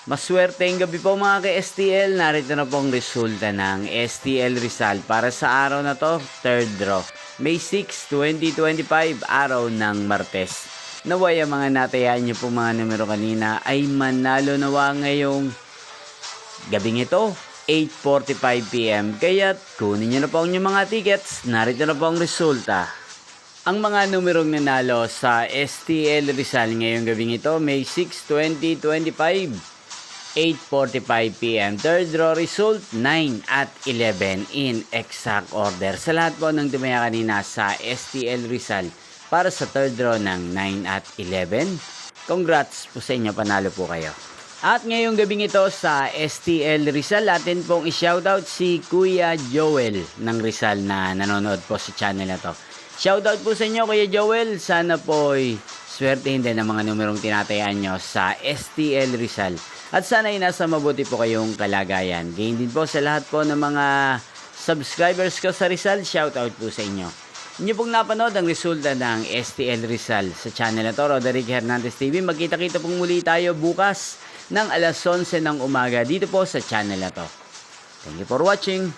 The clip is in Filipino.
Maswerteng gabi po mga ka-STL. Narito na pong resulta ng STL Rizal para sa araw na to, third draw. May 6, 2025, araw ng Martes. Naway ang mga natayaan nyo po mga numero kanina ay manalo nawa ngayong gabing ito, 8:45 PM. Kaya't kunin nyo na po ang inyong mga tickets. Narito na po ang resulta. Ang mga numerong nanalo sa STL Rizal ngayong gabing ito, May 6, 2025, 8:45 PM. Third draw result, 9 at 11 in exact order. Sa lahat po ng tumaya kanina sa STL Rizal para sa third draw ng 9 at 11, congrats po sa inyo, panalo po kayo. At ngayong gabing ito sa STL Rizal, atin pong i-shoutout si Kuya Joel ng Rizal na nanonood po sa channel na to. Shoutout po sa inyo, Kuya Joel. Sana po'y swertehin din ang mga numerong tinatayaan nyo sa STL Rizal. At sana ay nasa mabuti po kayong kalagayan. Gain din po sa lahat po ng mga subscribers ko sa Rizal. Shoutout po sa inyo. Inyo pong napanood ang resulta ng STL Rizal sa channel na to, Roderick Hernandez TV. Magkita-kita pong muli tayo bukas ng alas 11 ng umaga dito po sa channel na to. Thank you for watching.